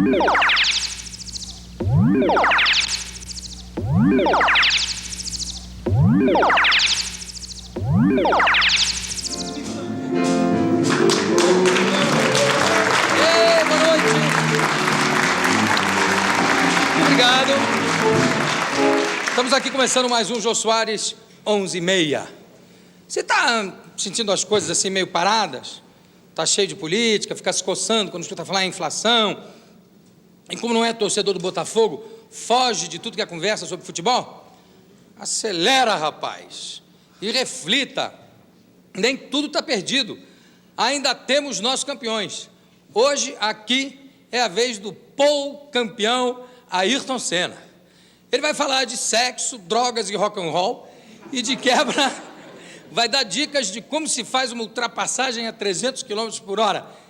Obrigado. Estamos aqui começando mais um Jô Soares 11h30. Você está sentindo as coisas assim meio paradas? Está cheio de política, fica se coçando quando escuta falar em inflação. E como não é torcedor do Botafogo, foge de tudo que é conversa sobre futebol? Acelera, rapaz, e reflita. Nem tudo está perdido. Ainda temos nossos campeões. Hoje, aqui, é a vez do Paul campeão Ayrton Senna. Ele vai falar de sexo, drogas e rock and roll, e de quebra vai dar dicas de como se faz uma ultrapassagem a 300 km por hora.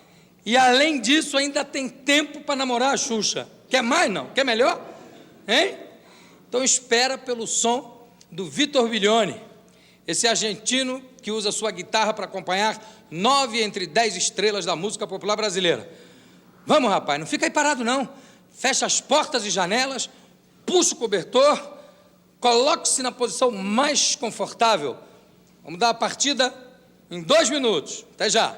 E, além disso, ainda tem tempo para namorar a Xuxa. Quer mais, não? Quer melhor? Hein? Então, espera pelo som do Vitor Biglione, esse argentino que usa sua guitarra para acompanhar 9 entre 10 estrelas da música popular brasileira. Vamos, rapaz, não fica aí parado, não. Fecha as portas e janelas, puxa o cobertor, coloque-se na posição mais confortável. Vamos dar a partida em 2 minutos. Até já.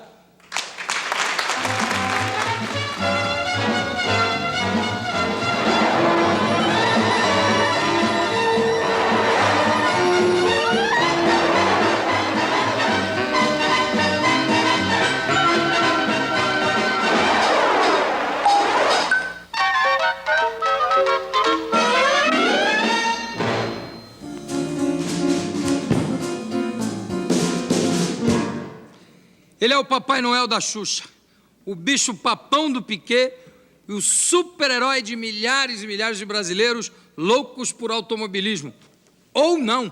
Ele é o Papai Noel da Xuxa, o bicho papão do Piquet e o super-herói de milhares e milhares de brasileiros loucos por automobilismo. Ou não.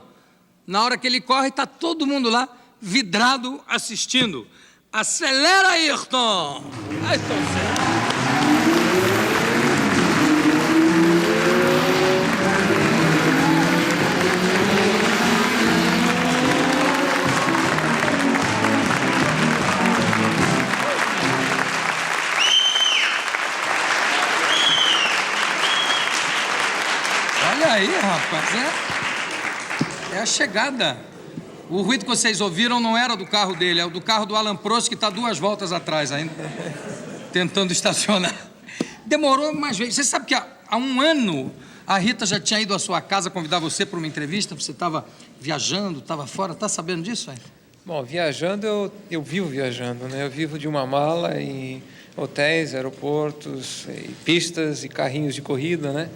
Na hora que ele corre, está todo mundo lá, vidrado, assistindo. Acelera, Ayrton! Ayrton Senna! Olha aí, rapaz, é a chegada. O ruído que vocês ouviram não era do carro dele, é o do carro do Alan Prost, que está 2 voltas atrás ainda, tentando estacionar. Demorou mais vezes. Você sabe que há 1 ano a Rita já tinha ido à sua casa convidar você para uma entrevista, você estava viajando, estava fora, está sabendo disso, aí? Bom, viajando, eu vivo viajando, né? Eu vivo de uma mala em hotéis, aeroportos, e pistas e carrinhos de corrida, né?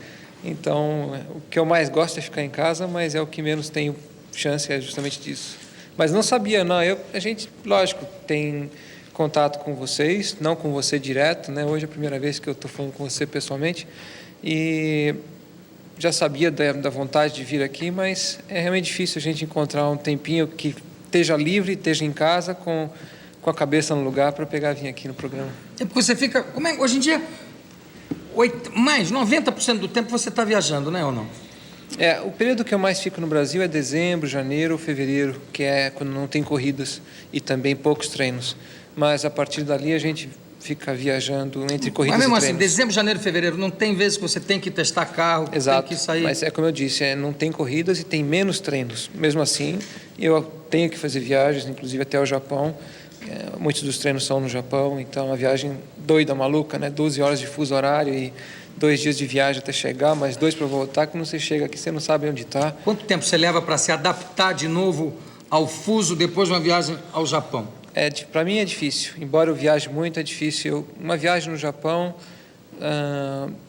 Então, o que eu mais gosto é ficar em casa, mas é o que menos tenho chance, é justamente disso. Mas não sabia, não. A gente, lógico, tem contato com vocês, não com você direto, né? Hoje é a primeira vez que eu estou falando com você pessoalmente. E já sabia da vontade de vir aqui, mas é realmente difícil a gente encontrar um tempinho que esteja livre, esteja em casa, com a cabeça no lugar para pegar e vir aqui no programa. É porque você fica... hoje em dia... mais 90% do tempo você está viajando, né, ou não? O período que eu mais fico no Brasil é dezembro, janeiro, fevereiro, que é quando não tem corridas e também poucos treinos. Mas a partir dali a gente fica viajando entre corridas e treinos. Mas mesmo assim, dezembro, janeiro, fevereiro, não tem vezes que você tem que testar carro, exato, tem que sair... mas é como eu disse, não tem corridas e tem menos treinos. Mesmo assim, eu tenho que fazer viagens, inclusive até o Japão. Muitos dos treinos são no Japão, então a viagem doida, maluca, né? 12 horas de fuso horário e 2 dias de viagem até chegar, mais 2 para voltar, que não você chega aqui, você não sabe onde está. Quanto tempo você leva para se adaptar de novo ao fuso depois de uma viagem ao Japão? Para mim é difícil, embora eu viaje muito, é difícil. Uma viagem no Japão,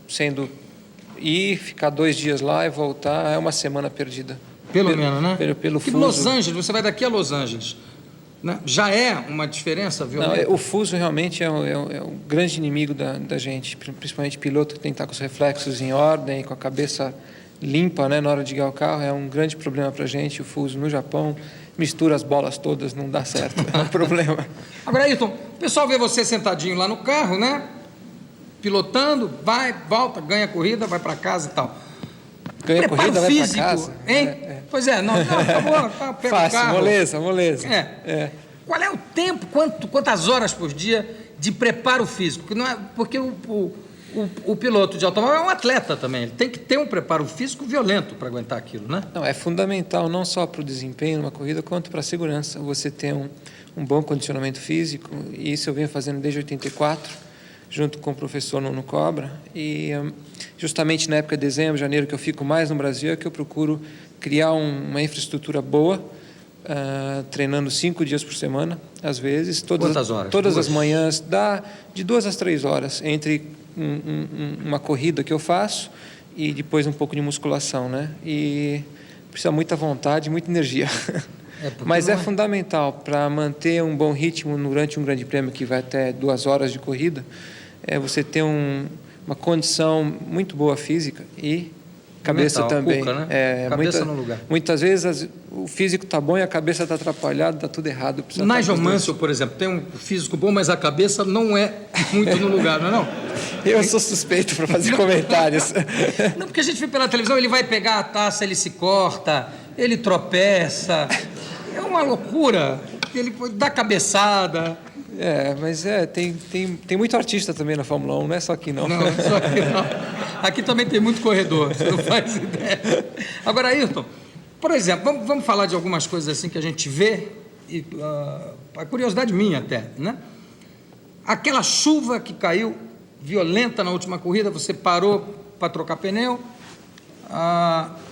sendo ir, ficar 2 dias lá e voltar, é uma semana perdida. Pelo menos, né? Pelo fuso. Los Angeles, você vai daqui a Los Angeles. Né? Já é uma diferença, viu? Não, o fuso realmente é um grande inimigo da gente, principalmente piloto que tem que estar com os reflexos em ordem, com a cabeça limpa, né, na hora de guiar o carro, é um grande problema para a gente. O fuso no Japão mistura as bolas todas, não dá certo, é um problema. Agora, Ayrton, o pessoal vê você sentadinho lá no carro, né? Pilotando, vai, volta, ganha a corrida, vai para casa e tal. Ganha a corrida, vai para casa. Hein? Pois é, não, acabou, pega fácil, o carro. moleza. Qual é o tempo, quantas horas por dia de preparo físico? Não é, porque o piloto de automóvel é um atleta também, ele tem que ter um preparo físico violento para aguentar aquilo, né? Não, é fundamental não só para o desempenho numa corrida, quanto para a segurança. Você ter um bom condicionamento físico, e isso eu venho fazendo desde 84, junto com o professor Nuno Cobra, e justamente na época de dezembro, janeiro, que eu fico mais no Brasil, é que eu procuro criar uma infraestrutura boa, treinando 5 dias por semana, às vezes. Quantas horas? Todas as manhãs, dá de 2 às 3 horas, entre uma corrida que eu faço e depois um pouco de musculação, né? E precisa muita vontade, muita energia. Mas é fundamental para manter um bom ritmo durante um grande prêmio que vai até 2 horas de corrida, você ter uma condição muito boa física e cabeça mental, também. Cuca, né? Cabeça no lugar. Muitas vezes o físico está bom e a cabeça está atrapalhada, está tudo errado. Nigel Mansell, por exemplo, tem um físico bom, mas a cabeça não é muito no lugar, não é não? Eu sou suspeito para fazer comentários. Não, porque a gente vê pela televisão, ele vai pegar a taça, ele se corta, ele tropeça, é uma loucura, ele dá cabeçada. Mas tem muito artista também na Fórmula 1, não é só aqui não. Não, só aqui não. Aqui também tem muito corredor, você não faz ideia. Agora, Ayrton, por exemplo, vamos falar de algumas coisas assim que a gente vê, e a curiosidade minha até, né? Aquela chuva que caiu violenta na última corrida, você parou para trocar pneu,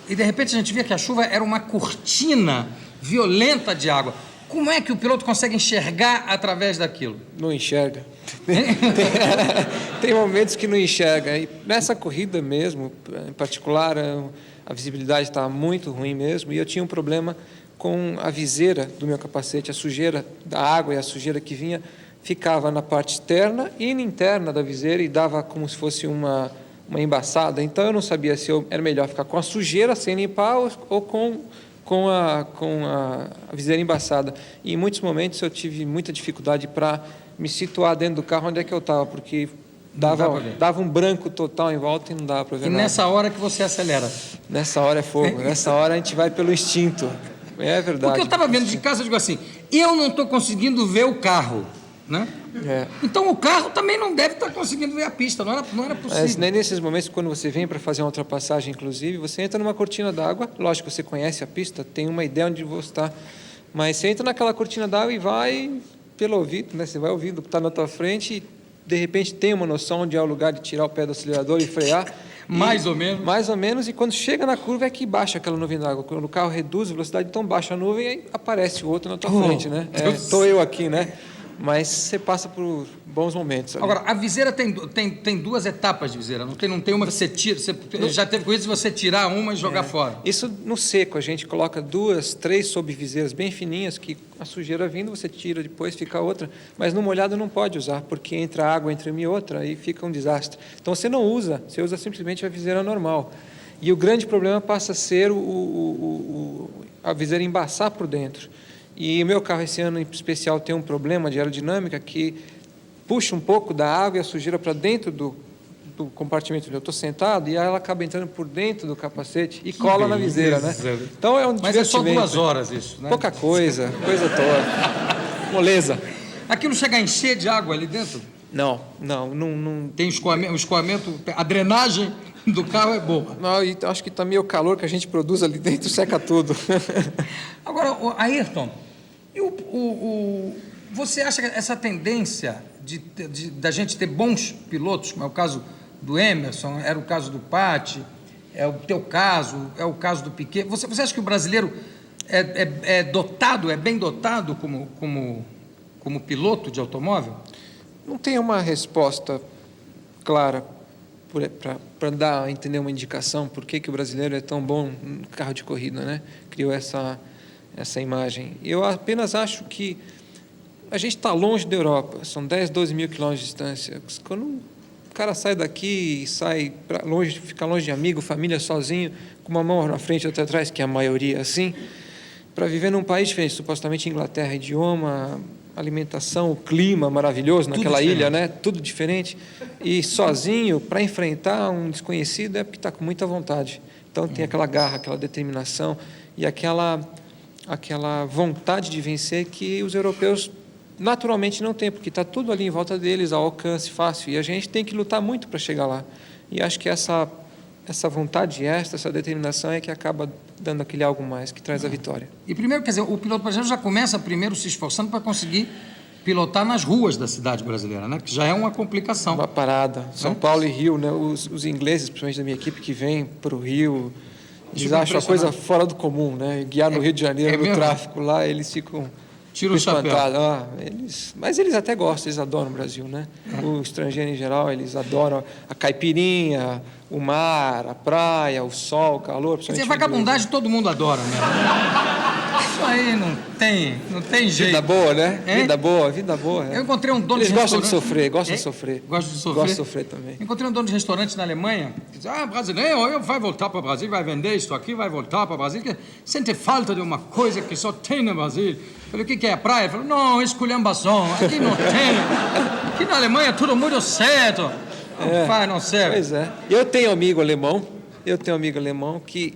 e de repente a gente via que a chuva era uma cortina violenta de água. Como é que o piloto consegue enxergar através daquilo? Não enxerga. Tem momentos que não enxerga. E nessa corrida mesmo, em particular, a visibilidade estava muito ruim mesmo, e eu tinha um problema com a viseira do meu capacete. A sujeira da água e a sujeira que vinha ficava na parte externa e interna da viseira e dava como se fosse uma embaçada. Então eu não sabia se era melhor ficar com a sujeira sem limpar ou com a viseira embaçada. E em muitos momentos eu tive muita dificuldade para me situar dentro do carro onde é que eu estava, porque dava um branco total em volta e não dava para ver nada. E nessa hora que você acelera? Nessa hora é fogo, nessa hora a gente vai pelo instinto. É verdade. Porque eu estava vendo de casa, eu digo assim, eu não estou conseguindo ver o carro, né? Então o carro também não deve estar conseguindo ver a pista, não era possível. Nem nesses momentos, quando você vem para fazer uma ultrapassagem, inclusive, você entra numa cortina d'água, lógico, você conhece a pista, tem uma ideia onde você está, mas você entra naquela cortina d'água e vai pelo ouvido, né? Você vai ouvindo o que está na tua frente e, de repente, tem uma noção onde é o lugar de tirar o pé do acelerador e frear. Mais ou menos. Mais ou menos, e quando chega na curva é que baixa aquela nuvem d'água. Quando o carro reduz a velocidade, então baixa a nuvem e aí aparece o outro na tua frente, né? Estou eu aqui, né? Mas você passa por bons momentos ali. Agora, a viseira tem 2 etapas de viseira, não tem uma que você tira, já teve coisa de você tirar uma e jogar fora. Isso no seco, a gente coloca 2, 3 subviseiras bem fininhas, que a sujeira vindo, você tira depois, fica outra, mas no molhado não pode usar, porque entra água entre uma e outra e fica um desastre. Então você não usa, você usa simplesmente a viseira normal. E o grande problema passa a ser a viseira embaçar por dentro. E o meu carro esse ano em especial tem um problema de aerodinâmica que puxa um pouco da água e a sujeira para dentro do compartimento onde eu estou sentado, e ela acaba entrando por dentro do capacete e cola na viseira, né? Então é um Mas é só 2 horas isso, né? Pouca coisa toda. Moleza. Aquilo chega a encher de água ali dentro? Não. Tem escoamento, a drenagem do carro é boa. Não, e acho que também o calor que a gente produz ali dentro seca tudo. Agora, Ayrton, você acha que essa tendência da gente ter bons pilotos, como é o caso do Emerson, era o caso do Patti, é o teu caso, é o caso do Piquet, você acha que o brasileiro é bem dotado como piloto de automóvel? Não tem uma resposta clara para dar a entender uma indicação por que o brasileiro é tão bom no carro de corrida, né? Criou essa imagem. Eu apenas acho que a gente está longe da Europa, são 10, 12 mil quilômetros de distância. Quando o cara sai daqui e sai para longe, fica longe de amigo, família, sozinho, com uma mão na frente e outra atrás, que é a maioria assim, para viver num país diferente, supostamente Inglaterra, idioma, alimentação, o clima maravilhoso naquela ilha, né? Tudo diferente. E sozinho, para enfrentar um desconhecido, é porque está com muita vontade. Então tem aquela garra, aquela determinação e aquela vontade de vencer que os europeus naturalmente não tem, porque está tudo ali em volta deles, ao alcance fácil, e a gente tem que lutar muito para chegar lá. E acho que essa vontade extra, essa determinação é que acaba dando aquele algo mais, que traz a vitória. E primeiro, quer dizer, o piloto brasileiro já começa primeiro se esforçando para conseguir pilotar nas ruas da cidade brasileira, né? Que já é uma complicação. Uma parada. São Paulo e Rio, né? Os ingleses, principalmente da minha equipe, que vêm para o Rio, eles acham a coisa fora do comum, né? Guiar no Rio de Janeiro, no tráfico lá, eles ficam espantados. Mas eles até gostam, eles adoram o Brasil, né? O estrangeiro em geral, eles adoram a caipirinha, o mar, a praia, o sol, o calor. Quer dizer, vagabundagem todo mundo adora, né? Isso aí não tem jeito. Vida boa, né? Vida boa. Eu encontrei um dono de restaurante. Eles gostam de sofrer. Gostam de sofrer? Gosto de sofrer também. Encontrei um dono de restaurante na Alemanha que disse, brasileiro, vai voltar para o Brasil, vai vender isso aqui, vai voltar para o Brasil, que sente falta de uma coisa que só tem no Brasil. Falei, o que é a praia? Ele falou, não, esculhambação, aqui não tem. Aqui na Alemanha tudo muito certo. Não serve. Pois é. Eu tenho um amigo alemão que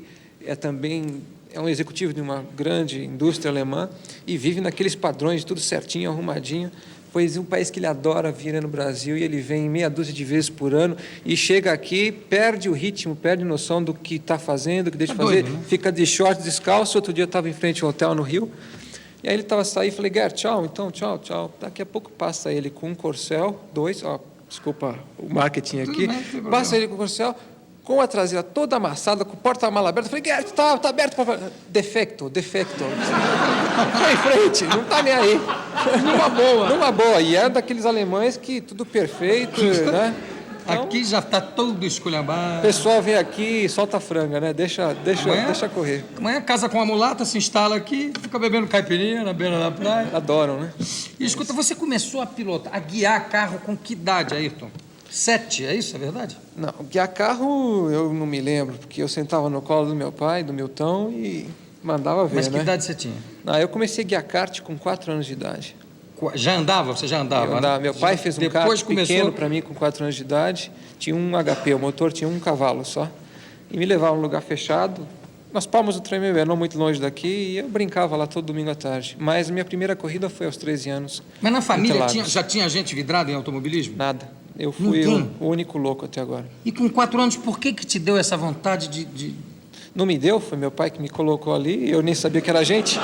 também é um executivo de uma grande indústria alemã e vive naqueles padrões de tudo certinho, arrumadinho, pois um país que ele adora vir é no Brasil e ele vem meia dúzia de vezes por ano e chega aqui, perde o ritmo, perde noção do que está fazendo, do que deixa de fazer, doido, né? Fica de shorts, descalço. Outro dia eu estava em frente ao hotel no Rio, e aí ele estava saindo e falei, Gert, tchau, então, tchau. Daqui a pouco passa ele com um Corcel, desculpa o marketing aqui, passa ele com o Corcel, com a traseira toda amassada, com o porta-mala aberto. Eu falei, Gert, tá aberto. Defecto. Vai em frente, não tá nem aí. Numa boa. E é daqueles alemães que tudo perfeito, né? Então, aqui já está todo esculhambado. O pessoal vem aqui e solta a franga, né? Deixa correr. Amanhã casa com a mulata, se instala aqui, fica bebendo caipirinha na beira da praia. Adoram, né? E escuta, você começou a pilotar, a guiar carro com que idade, Ayrton? 7, é isso? É verdade? Não, guiar carro eu não me lembro, porque eu sentava no colo do meu pai, do Milton, e mandava ver, Mas que né? idade você tinha? Eu comecei a guiar kart com 4 anos de idade. Já andava? Você já andava? Eu andava. Meu pai fez um kart pequeno para mim com 4 anos de idade, tinha um HP, o motor tinha 1 cavalo só, e me levava num lugar fechado, nas Palmas do Tremembé, não muito longe daqui, e eu brincava lá todo domingo à tarde. Mas minha primeira corrida foi aos 13 anos. Mas na família já tinha gente vidrada em automobilismo? Nada. Eu fui o único louco até agora. E com 4 anos, por que te deu essa vontade de... Não me deu, foi meu pai que me colocou ali, eu nem sabia que era gente.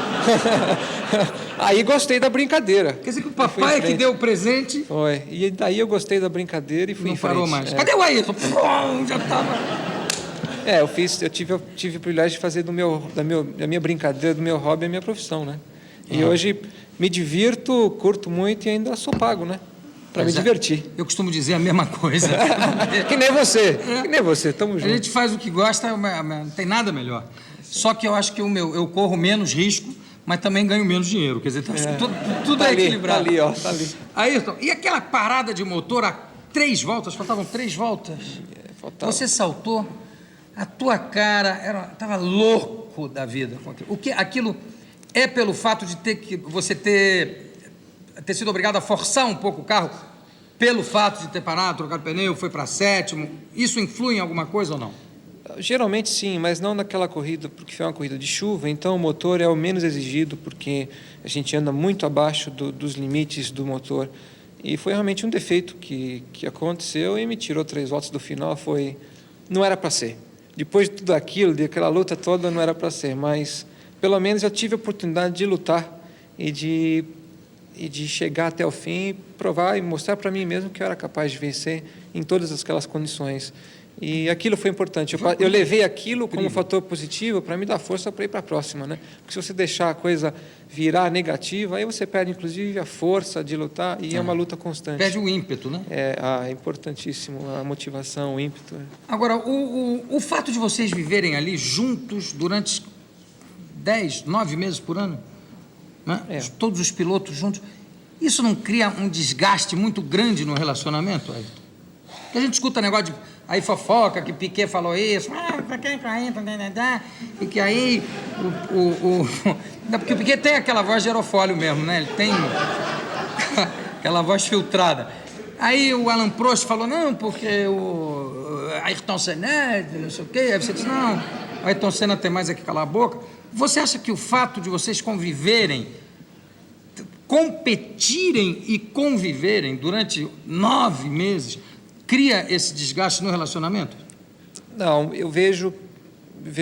Aí gostei da brincadeira. Quer dizer que o papai é que deu o presente? Foi, e daí eu gostei da brincadeira e fui em frente. Não parou mais. Cadê o Ayrton? Já estava... Eu tive o privilégio de fazer da minha brincadeira, do meu hobby, a minha profissão, né? E hoje me divirto, curto muito e ainda sou pago, né? Para me divertir. Eu costumo dizer a mesma coisa. Que nem você, tamo junto. A gente faz o que gosta, não tem nada melhor. Só que eu acho que eu corro menos risco, mas também ganho menos dinheiro. Quer dizer, tudo é equilibrado. Tá ali. Ayrton, e aquela parada de motor a 3 voltas, faltavam 3 voltas? Faltava. Você saltou, a tua cara estava louco da vida. Aquilo é pelo fato de você ter sido obrigado a forçar um pouco o carro, pelo fato de ter parado, trocado pneu, foi para 7º, isso influi em alguma coisa ou não? Geralmente sim, mas não naquela corrida, porque foi uma corrida de chuva, então o motor é o menos exigido, porque a gente anda muito abaixo dos limites do motor. E foi realmente um defeito que aconteceu e me tirou 3 voltas do final, não era para ser. Depois de tudo aquilo, daquela luta toda, não era para ser, mas pelo menos eu tive a oportunidade de lutar e de chegar até o fim, provar e mostrar para mim mesmo que eu era capaz de vencer em todas aquelas condições. E aquilo foi importante. Eu levei aquilo como fator positivo para me dar força para ir para a próxima, né? Porque se você deixar a coisa virar negativa, aí você perde, inclusive, a força de lutar e é uma luta constante. Perde o ímpeto, né? É importantíssimo a motivação, o ímpeto. Agora, o fato de vocês viverem ali juntos durante 9 meses por ano, né? Todos os pilotos juntos, isso não cria um desgaste muito grande no relacionamento, Ayrton? Porque a gente escuta negócio de aí fofoca, que Piquet falou isso, e que aí porque o Piquet tem aquela voz de aerofólio mesmo, né? Ele tem aquela voz filtrada. Aí o Alain Prost falou, não, porque o Ayrton Senna, não sei o quê. Aí você disse, não, o Ayrton Senna tem mais é que calar a boca. Você acha que o fato de vocês conviverem competirem e conviverem durante 9 meses cria esse desgaste no relacionamento? Não, eu vejo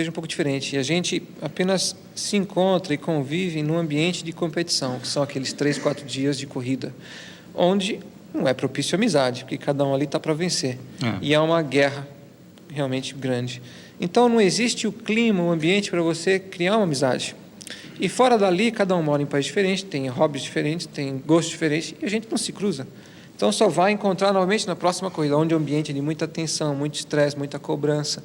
um pouco diferente. A gente apenas se encontra e convive num ambiente de competição, que são aqueles 3, 4 dias de corrida, onde não é propício à amizade, porque cada um ali está para vencer. E é uma guerra realmente grande. Então, não existe o clima, o ambiente para você criar uma amizade. E fora dali, cada um mora em país diferente, tem hobbies diferentes, tem gostos diferentes, e a gente não se cruza. Então, só vai encontrar novamente na próxima corrida, onde o ambiente é de muita tensão, muito estresse, muita cobrança.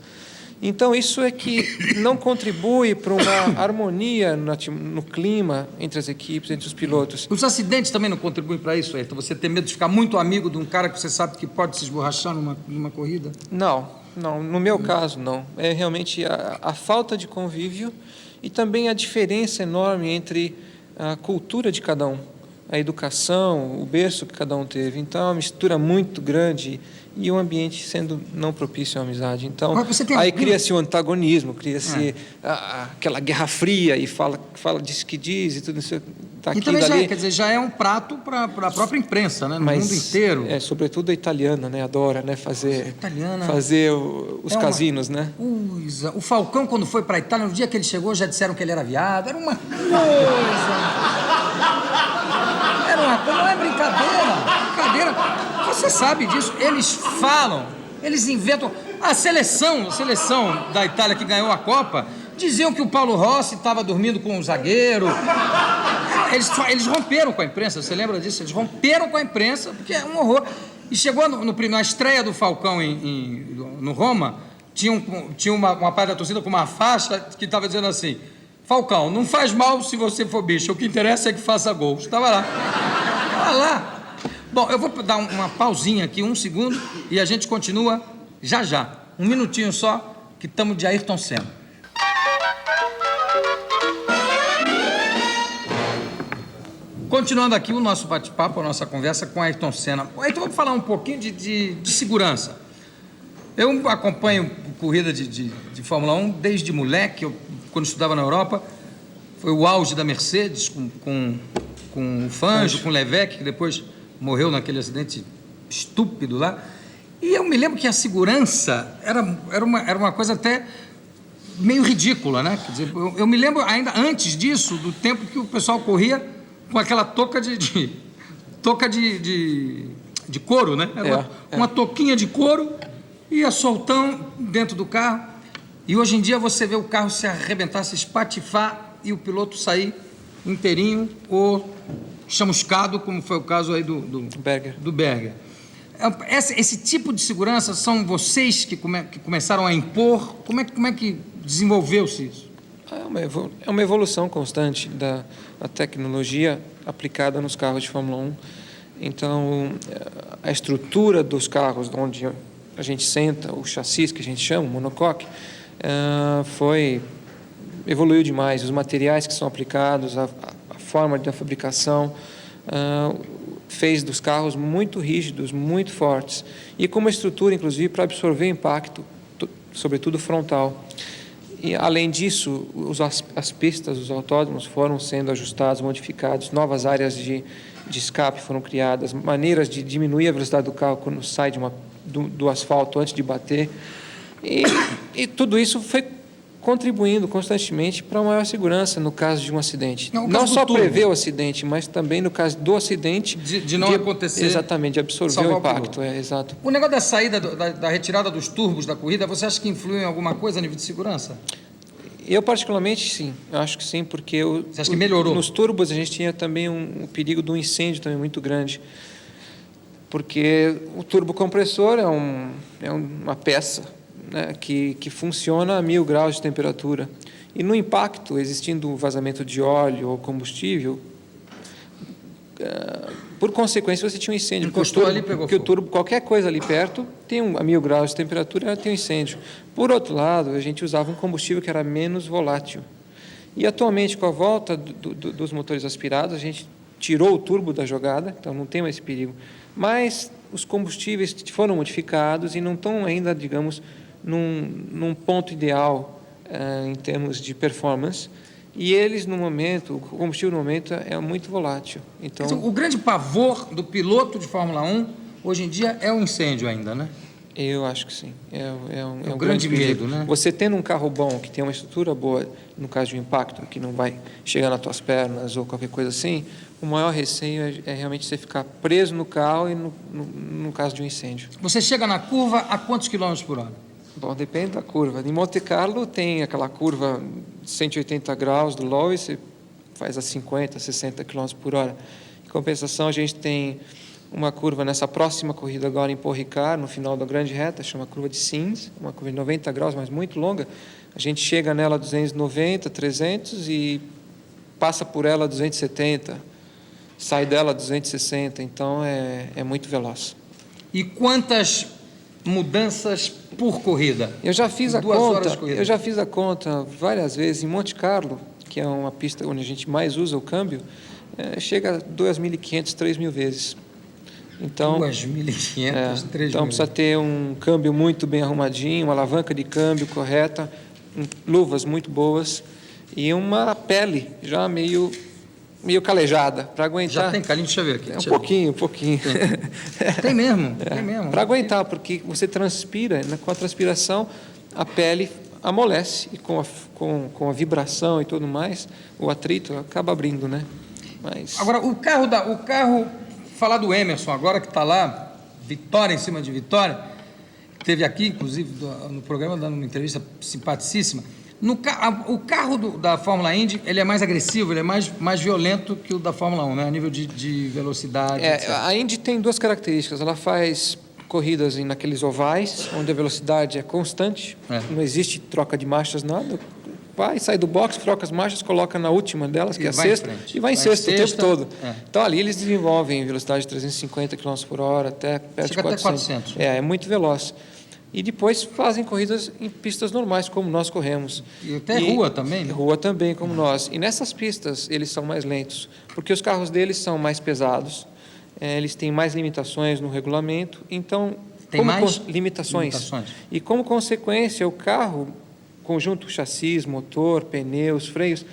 Então, isso é que não contribui para uma harmonia no clima entre as equipes, entre os pilotos. Os acidentes também não contribuem para isso, Ayrton? Você ter medo de ficar muito amigo de um cara que você sabe que pode se esborrachar numa corrida? Não, no meu caso, não. É realmente a falta de convívio e também a diferença enorme entre a cultura de cada um, a educação, o berço que cada um teve. Então, é uma mistura muito grande e o ambiente sendo não propício à amizade. Então, aí cria-se o antagonismo, cria-se aquela guerra fria e fala disso que diz e tudo isso. Tá e também quer dizer, já é um prato para a própria imprensa, né? No mundo inteiro. Sobretudo a italiana, né? Adora, né? Fazer os casinos, né? Coisa. O Falcão, quando foi para a Itália, no dia que ele chegou, já disseram que ele era viado. Era uma coisa. Não é brincadeira. Você sabe disso. Eles falam, eles inventam. A seleção da Itália que ganhou a Copa diziam que o Paulo Rossi estava dormindo com um zagueiro. Eles romperam com a imprensa, você lembra disso? Eles romperam com a imprensa, porque é um horror. E chegou na estreia do Falcão no Roma, tinha uma parte da torcida com uma faixa que estava dizendo assim: Falcão, não faz mal se você for bicho, o que interessa é que faça gol. Estava lá. Bom, eu vou dar uma pausinha aqui, 1 segundo, e a gente continua já. 1 minutinho só, que estamos de Ayrton Senna. Continuando aqui o nosso bate-papo, a nossa conversa com Ayrton Senna. Ayrton, vamos falar um pouquinho de segurança. Eu acompanho corrida de Fórmula 1 desde moleque, quando estudava na Europa. Foi o auge da Mercedes, com o Fangio, com o Levesque, que depois morreu naquele acidente estúpido lá. E eu me lembro que a segurança era uma coisa até meio ridícula, né? Quer dizer, eu me lembro ainda antes disso, do tempo que o pessoal corria com aquela touca de couro, né? Uma touquinha de couro, ia soltão dentro do carro. E hoje em dia você vê o carro se arrebentar, se espatifar e o piloto sair inteirinho ou chamuscado, como foi o caso aí do Berger. Esse tipo de segurança são vocês que começaram a impor? Como é que desenvolveu-se isso? É uma evolução constante da tecnologia aplicada nos carros de Fórmula 1. Então, a estrutura dos carros, onde a gente senta, o chassi que a gente chama, o monocoque, evoluiu demais. Os materiais que são aplicados, a forma da fabricação, fez dos carros muito rígidos, muito fortes, e com uma estrutura, inclusive, para absorver impacto, sobretudo frontal. E, além disso, as pistas, os autódromos foram sendo ajustados, modificados, novas áreas de escape foram criadas, maneiras de diminuir a velocidade do carro quando sai do asfalto antes de bater. E tudo isso foi contribuindo constantemente para uma maior segurança no caso de um acidente. Não só prever o acidente, mas também no caso do acidente... De não acontecer. Exatamente, de absorver o impacto. Exato. O negócio da saída, da retirada dos turbos da corrida, você acha que influi em alguma coisa a nível de segurança? Eu, particularmente, sim. Eu acho que sim, porque... Você acha que melhorou? Nos turbos a gente tinha também um perigo de um incêndio também muito grande. Porque o turbocompressor é uma peça, né, que funciona a 1000 graus de temperatura. E no impacto, existindo vazamento de óleo ou combustível, por consequência, você tinha um incêndio. Encostou ali, pegou fogo. O turbo, qualquer coisa ali perto, a 1000 graus de temperatura, tem um incêndio. Por outro lado, a gente usava um combustível que era menos volátil. E, atualmente, com a volta dos motores aspirados, a gente tirou o turbo da jogada, então não tem mais esse perigo. Mas os combustíveis foram modificados e não estão ainda, digamos, num ponto ideal em termos de performance, E eles, no momento, o combustível no momento é muito volátil. Então, O grande pavor do piloto de Fórmula 1, hoje em dia, é o incêndio ainda, né? eu acho que sim. É um grande perigo. medo, né? Você tendo um carro bom, que tem uma estrutura boa, no caso de um impacto, que não vai chegar nas tuas pernas ou qualquer coisa assim, o maior receio é realmente você ficar preso no carro e no caso de um incêndio. Você chega na curva a quantos quilômetros por hora? Bom, depende da curva. Em Monte Carlo tem aquela curva de 180 graus do Lois, você faz a 50, 60 km por hora. Em compensação, a gente tem uma curva nessa próxima corrida agora em Paul Ricard, no final da grande reta, chama curva de Sins, uma curva de 90 graus, mas muito longa. A gente chega nela a 290, 300 e passa por ela a 270, sai dela a 260, então é muito veloz. E quantas mudanças por corrida? Eu já fiz a 2 horas conta, de corrida. eu já fiz a conta várias vezes em Monte Carlo, que é uma pista onde a gente mais usa o câmbio, chega a 2.500, 3.000 vezes. Então, 2.500, 3.000. então precisa ter um câmbio muito bem arrumadinho, uma alavanca de câmbio correta, luvas muito boas e uma pele já meio calejada para aguentar. Já tem calinho? Deixa eu ver aqui. Um pouquinho. Tem mesmo, tem mesmo. Para aguentar, porque você transpira, né, com a transpiração a pele amolece e com a vibração e tudo mais, o atrito acaba abrindo, né? Mas Agora, o carro, falar do Emerson agora que está lá, vitória em cima de vitória, esteve aqui, inclusive, no programa, dando uma entrevista simpaticíssima. O carro da Fórmula Indy, ele é mais agressivo, ele é mais violento que o da Fórmula 1, né? A nível de velocidade, etc. A Indy tem duas características. Ela faz corridas naqueles ovais, onde a velocidade é constante, não existe troca de marchas, nada. Vai, sai do box, troca as marchas, coloca na última delas, que é a sexta, e vai em sexta o tempo todo. Então, ali eles desenvolvem velocidade de 350 km por hora, até perto de 400. É muito veloz. E depois fazem corridas em pistas normais, como nós corremos. E até rua também, né? Rua também, como nós. E nessas pistas, eles são mais lentos, porque os carros deles são mais pesados, eles têm mais limitações no regulamento, então... Tem mais limitações. E como consequência, o carro, conjunto chassis, motor, pneus, freios,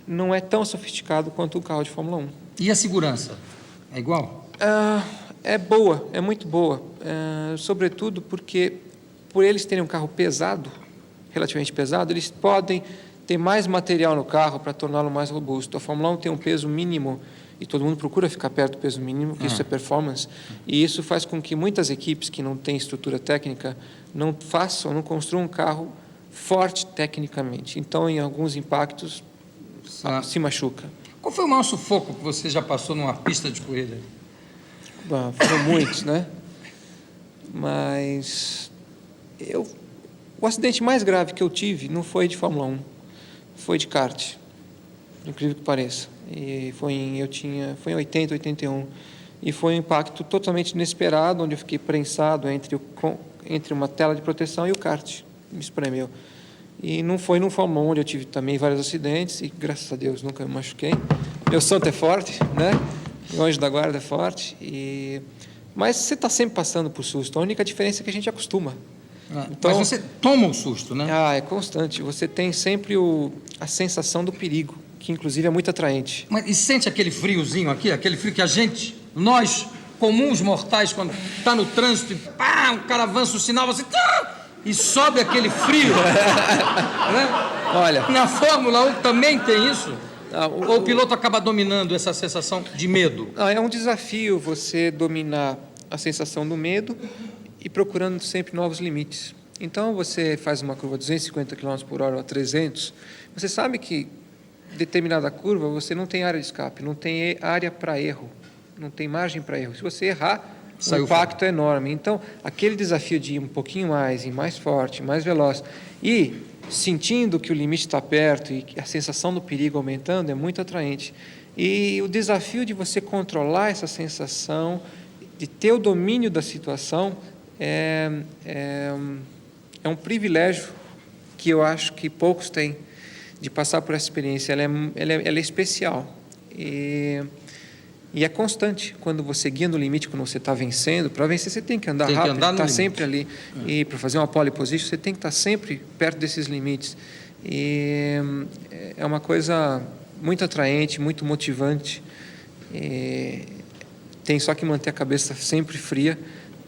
não é tão sofisticado quanto o carro de Fórmula 1. E a segurança? É igual? É boa, é muito boa, sobretudo porque, por eles terem um carro pesado, relativamente pesado, eles podem ter mais material no carro para torná-lo mais robusto. A Fórmula 1 tem um peso mínimo, e todo mundo procura ficar perto do peso mínimo, porque isso é performance, e isso faz com que muitas equipes que não têm estrutura técnica não construam um carro forte tecnicamente. Então, em alguns impactos, se machuca. Qual foi o maior sufoco que você já passou numa pista de corrida? Foram muitos, né? Mas o acidente mais grave que eu tive não foi de Fórmula 1, foi de kart, por incrível que pareça. E foi em 80, 81. E foi um impacto totalmente inesperado, onde eu fiquei prensado entre uma tela de proteção e o kart. Me espremeu. E não foi no Fórmula 1, onde eu tive também vários acidentes, e graças a Deus nunca me machuquei. Meu santo é forte, né? O anjo da guarda é forte. Mas você está sempre passando por susto. A única diferença é que a gente acostuma. Então, mas você toma um susto, né? É constante. Você tem sempre a sensação do perigo, que inclusive é muito atraente. E sente aquele friozinho aqui, aquele frio que nós, comuns mortais, quando está no trânsito e pá, o cara avança o sinal, você... E sobe aquele frio. Né? Olha, na Fórmula 1 também tem isso? Ou o piloto acaba dominando essa sensação de medo? É um desafio você dominar a sensação do medo e procurando sempre novos limites. Então, você faz uma curva a 250 km por hora ou a 300, você sabe que determinada curva você não tem área de escape, não tem área para erro, não tem margem para erro. Se você errar, o impacto é enorme. Então, aquele desafio de ir um pouquinho mais, ir mais forte, mais veloz, e sentindo que o limite está perto e a sensação do perigo aumentando é muito atraente. E o desafio de você controlar essa sensação, de ter o domínio da situação, é um privilégio que eu acho que poucos têm, de passar por essa experiência. Ela é especial. E é constante. Quando você guia no limite, quando você está vencendo, para vencer você tem que andar rápido, estar sempre ali. E para fazer uma pole position, você tem que estar sempre perto desses limites. E é uma coisa muito atraente, muito motivante. E tem só que manter a cabeça sempre fria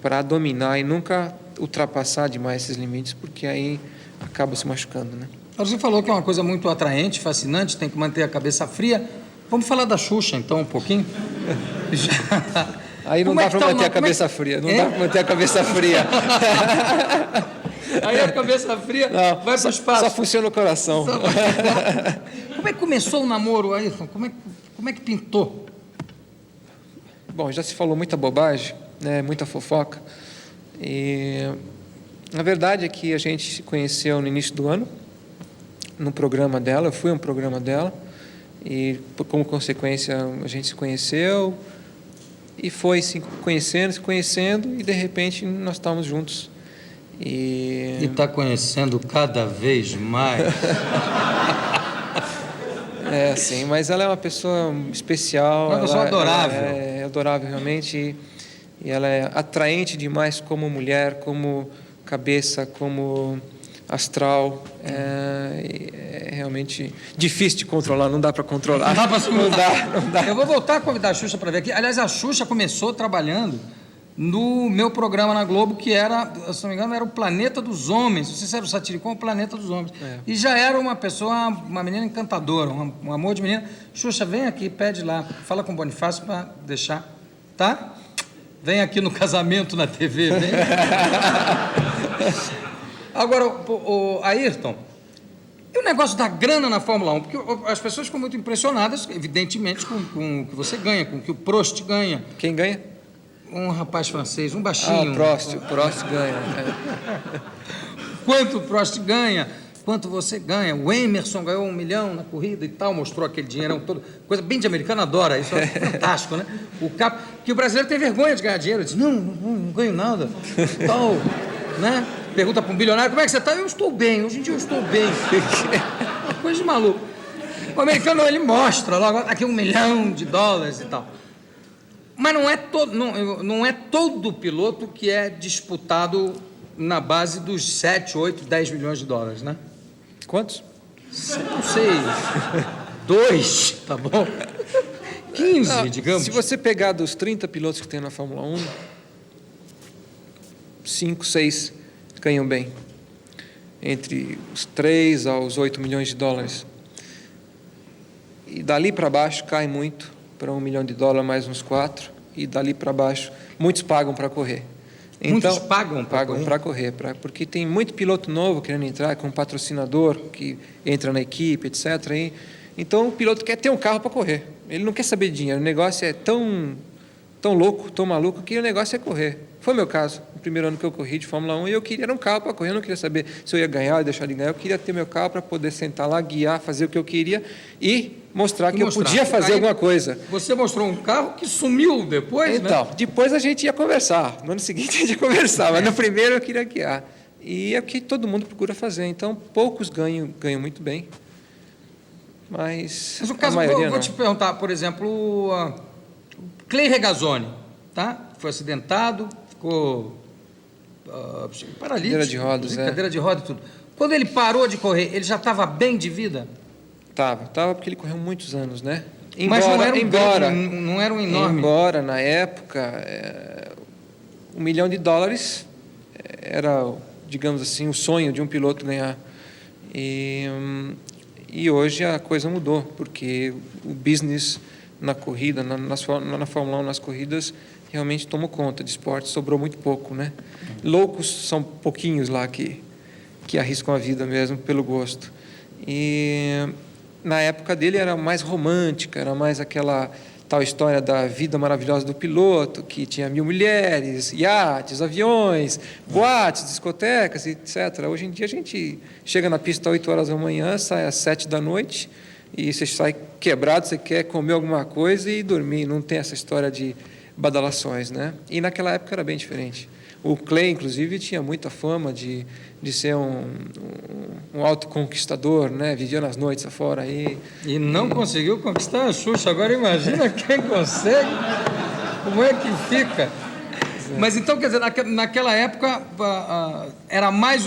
para dominar e nunca ultrapassar demais esses limites, porque aí acaba se machucando, né? Você falou que é uma coisa muito atraente, fascinante, tem que manter a cabeça fria. Vamos falar da Xuxa, então, um pouquinho? Aí não dá para manter a cabeça fria. Não dá para manter a cabeça fria. Aí a cabeça fria não, vai para o espaço. Só funciona o coração. Como é que começou o namoro, Ayrton? Como é que pintou? Bom, já se falou muita bobagem, né? Muita fofoca. E a verdade é que a gente se conheceu no início do ano, no programa dela. Eu fui a um programa dela e, como consequência, a gente se conheceu e foi se conhecendo e, de repente, nós estávamos juntos. E está conhecendo cada vez mais. Sim, mas ela é uma pessoa especial. Uma pessoa adorável. Ela é adorável, realmente, e ela é atraente demais como mulher, como cabeça, como astral. É realmente difícil de controlar, não dá para controlar. Não dá. Eu vou voltar a convidar a Xuxa para ver aqui. Aliás, a Xuxa começou trabalhando no meu programa na Globo, que era, se não me engano, era o Planeta dos Homens. Não sei se era o Satiricon ou o Planeta dos Homens. E já era uma pessoa, uma menina encantadora, um amor de menina. Xuxa, vem aqui, pede lá, fala com o Bonifácio para deixar, tá? Vem aqui no casamento na TV, vem. Agora, o Ayrton, e o negócio da grana na Fórmula 1? Porque as pessoas ficam muito impressionadas, evidentemente, com o que você ganha, com o que o Prost ganha. Quem ganha? Um rapaz francês, um baixinho. O Prost ganha. Quanto o Prost ganha? Quanto você ganha? O Emerson ganhou 1 milhão na corrida e tal, mostrou aquele dinheirão todo. Coisa bem de americano, adora, isso é fantástico, né? Que o brasileiro tem vergonha de ganhar dinheiro. Diz, não ganho nada. Tal, né? Pergunta para um bilionário, como é que você está? Eu estou bem, hoje em dia eu estou bem. Coisa de maluco. O americano, ele mostra logo, aqui $1 milhão e tal. Mas não é todo piloto que é disputado na base dos 7, 8, 10 milhões de dólares, né? Quantos? Não sei. 2, tá bom? 15, digamos. Se você pegar dos 30 pilotos que tem na Fórmula 1, 5, 6 ganham bem. Entre os 3 aos 8 milhões de dólares. E dali para baixo cai muito, para $1 milhão mais uns 4. E dali para baixo, muitos pagam para correr. Então, muitos pagam para correr, porque tem muito piloto novo querendo entrar com um patrocinador que entra na equipe, etc. Então o piloto quer ter um carro para correr. Ele não quer saber de dinheiro. O negócio é tão louco, tão maluco, que o negócio é correr. Foi o meu caso. No primeiro ano que eu corri de Fórmula 1, eu queria um carro para correr. Eu não queria saber se eu ia ganhar ou deixar de ganhar. Eu queria ter meu carro para poder sentar lá, guiar, fazer o que eu queria e mostrar que eu podia fazer alguma coisa. Você mostrou um carro que sumiu depois, então, né? Depois a gente ia conversar. No ano seguinte a gente ia conversar, mas no primeiro eu queria guiar. E é o que todo mundo procura fazer. Então, poucos ganham muito bem. Mas o caso, eu vou te perguntar, por exemplo, o Clay Regazzoni, tá? Foi acidentado, ficou paralítico. Cadeira de rodas, Cadeira de rodas e tudo. Quando ele parou de correr, ele já estava bem de vida? Estava porque ele correu muitos anos, né? Mas não era um enorme. Embora, na época, $1 milhão era, digamos assim, o sonho de um piloto ganhar. E hoje a coisa mudou, porque o business na corrida, na Fórmula 1, nas corridas, realmente tomou conta de esporte, sobrou muito pouco, né? Loucos são pouquinhos lá que arriscam a vida mesmo pelo gosto. E na época dele era mais romântica, era mais aquela tal história da vida maravilhosa do piloto, que tinha 1000 mulheres, iates, aviões, boates, discotecas, etc. Hoje em dia a gente chega na pista às 8 horas da manhã, sai às 7 da noite, e você sai quebrado, você quer comer alguma coisa e dormir, não tem essa história de badalações, né? E naquela época era bem diferente. O Clay, inclusive, tinha muita fama de ser um autoconquistador, né? Vivia nas noites afora aí. E não conseguiu conquistar a Xuxa. Agora imagina quem consegue. Como é que fica? Mas então, quer dizer, naquela época era mais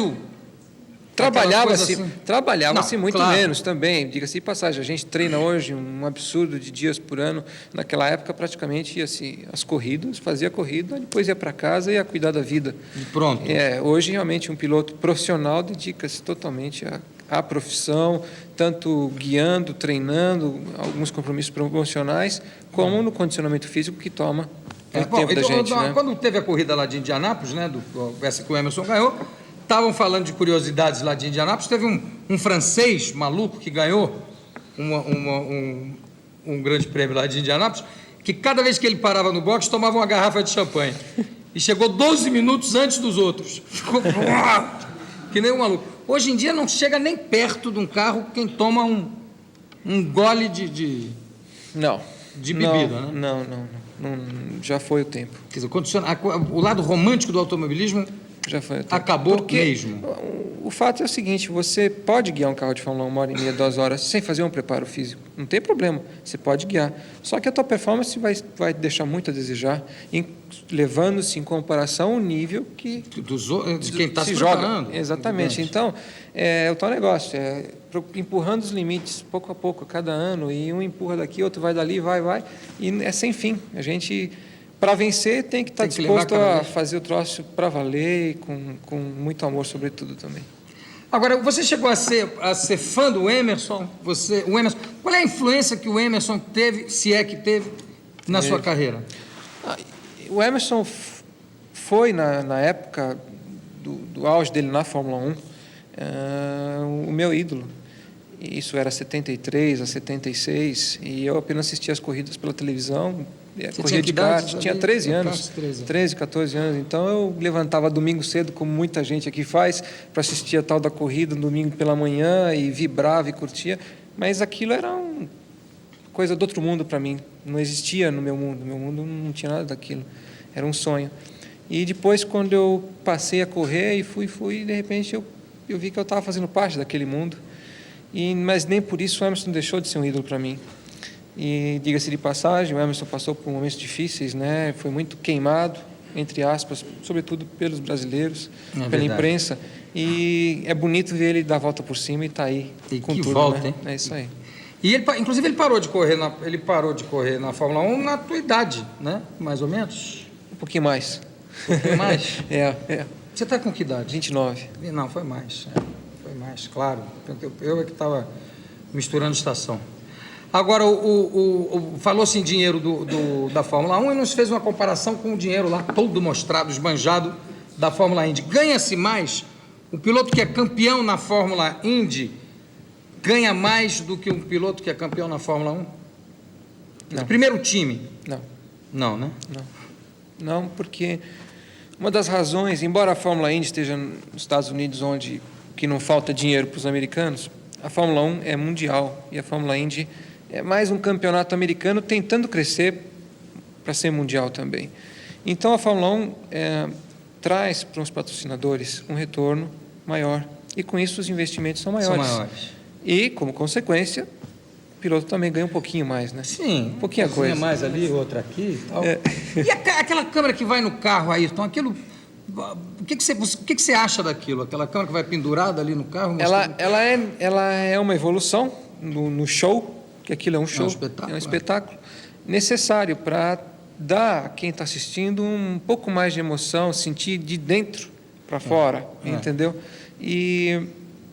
Trabalhava-se assim. trabalhava-se Não, muito claro. menos também, diga-se de passagem. A gente treina hoje um absurdo de dias por ano. Naquela época, praticamente, ia-se às corridas, fazia a corrida, depois ia para casa e ia cuidar da vida. E pronto. Hoje, realmente, um piloto profissional dedica-se totalmente à profissão, tanto guiando, treinando, alguns compromissos promocionais, como no condicionamento físico que toma muito tempo da gente. Né? Quando teve a corrida lá de Indianápolis, né, essa que o Emerson ganhou, estavam falando de curiosidades lá de Indianápolis, teve um francês maluco que ganhou um grande prêmio lá de Indianápolis, que cada vez que ele parava no boxe, tomava uma garrafa de champanhe. E chegou 12 minutos antes dos outros. Ficou que nem um maluco. Hoje em dia não chega nem perto de um carro quem toma um gole de bebida, né? Não, já foi o tempo. Quer dizer, o lado romântico do automobilismo Já foi o tempo. acabou Porque mesmo. O fato é o seguinte, você pode guiar um carro de Fórmula 1 1 hora e meia, 2 horas, sem fazer um preparo físico. Não tem problema, você pode guiar. Só que a tua performance vai deixar muito a desejar, levando-se em comparação ao nível que De quem está se joga. preparando. Exatamente. Então, é o tal negócio, empurrando os limites pouco a pouco, cada ano, e um empurra daqui, outro vai dali, vai, e é sem fim. A gente, para vencer, tem que estar disposto a fazer o troço para valer, com muito amor, sobretudo, também. Agora, você chegou a ser fã do Emerson? Qual é a influência que o Emerson teve, se é que teve, na sua carreira? O Emerson foi, na época do auge dele na Fórmula 1, o meu ídolo. Isso era 73 a 76, e eu apenas assistia as corridas pela televisão. Corria de kart, tinha 13 anos, 13, 14 anos, então eu levantava domingo cedo, como muita gente aqui faz, para assistir a tal da corrida no domingo pela manhã, e vibrava e curtia, mas aquilo era uma coisa do outro mundo para mim, não existia no meu mundo não tinha nada daquilo, era um sonho. E depois, quando eu passei a correr e fui, de repente eu vi que eu estava fazendo parte daquele mundo, mas nem por isso o Emerson deixou de ser um ídolo para mim. E, diga-se de passagem, o Emerson passou por momentos difíceis, né? Foi muito queimado, entre aspas, sobretudo pelos brasileiros, pela imprensa. E é bonito ver ele dar a volta por cima e estar aí com tudo, volta, né? hein? É isso aí. E inclusive ele parou de correr na Fórmula 1 na tua idade, né? Mais ou menos? Um pouquinho mais. Um pouquinho mais? É. Você está com que idade? 29. Não, foi mais. Foi mais, claro. Eu é que estava misturando estação. Agora, falou-se em dinheiro da Fórmula 1 e nos fez uma comparação com o dinheiro lá todo mostrado, esbanjado, da Fórmula Indy. Ganha-se mais? O piloto que é campeão na Fórmula Indy ganha mais do que um piloto que é campeão na Fórmula 1? Não. Primeiro time? Não. Não, né? Não, porque uma das razões, embora a Fórmula Indy esteja nos Estados Unidos, onde que não falta dinheiro para os americanos, a Fórmula 1 é mundial e a Fórmula Indy é mais um campeonato americano tentando crescer para ser mundial também. Então, a Fórmula 1 traz para os patrocinadores um retorno maior e, com isso, os investimentos são maiores. E, como consequência, o piloto também ganha um pouquinho mais, né? Sim. Um pouquinho a coisa. Mais ali, outra aqui e tal. E aquela câmera que vai no carro, Ayrton, aquilo... O que você acha daquilo? Aquela câmera que vai pendurada ali no carro? Ela é uma evolução no show, que aquilo é um show, é um espetáculo necessário para dar a quem está assistindo um pouco mais de emoção, sentir de dentro para fora, entendeu? E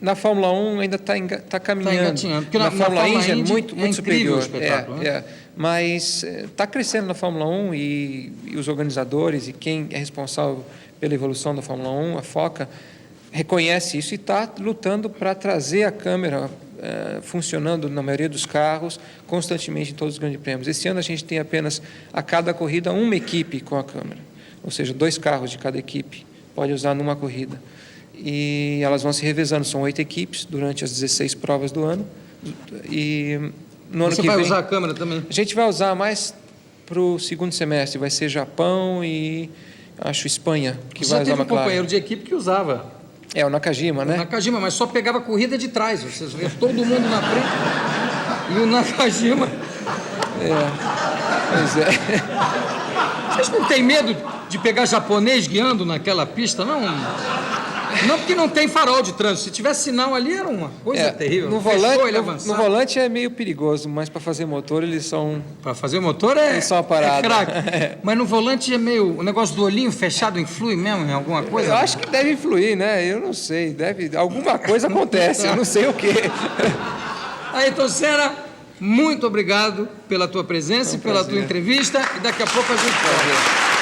na Fórmula 1 ainda está caminhando. Porque na Fórmula Indy é muito superior. Né? Mas está crescendo na Fórmula 1 e os organizadores e quem é responsável pela evolução da Fórmula 1, a FOCA, reconhece isso e está lutando para trazer a câmera funcionando na maioria dos carros, constantemente em todos os grandes prêmios. Esse ano a gente tem apenas, a cada corrida, uma equipe com a câmera, ou seja, 2 carros de cada equipe pode usar numa corrida. E elas vão se revezando, são 8 equipes durante as 16 provas do ano. E no ano que vem... Você vai usar a câmera também? A gente vai usar mais para o segundo semestre, vai ser Japão e, acho, Espanha, que vai usar uma companheiro de equipe que usava. O Nakajima, né? O Nakajima, mas só pegava a corrida de trás. Vocês vê todo mundo na frente e o Nakajima... Pois é. Vocês não têm medo de pegar japonês guiando naquela pista, não? Não, porque não tem farol de trânsito. Se tivesse sinal ali, era uma coisa terrível. No volante é meio perigoso, mas para fazer motor eles são... Para fazer motor eles são a parada. craque. Mas no volante é meio... O negócio do olhinho fechado influi mesmo em alguma coisa? Eu acho que deve influir, né? Eu não sei. Alguma coisa acontece, eu não sei o quê. Ayrton Senna, muito obrigado pela tua presença e pela tua entrevista. E daqui a pouco a gente pode.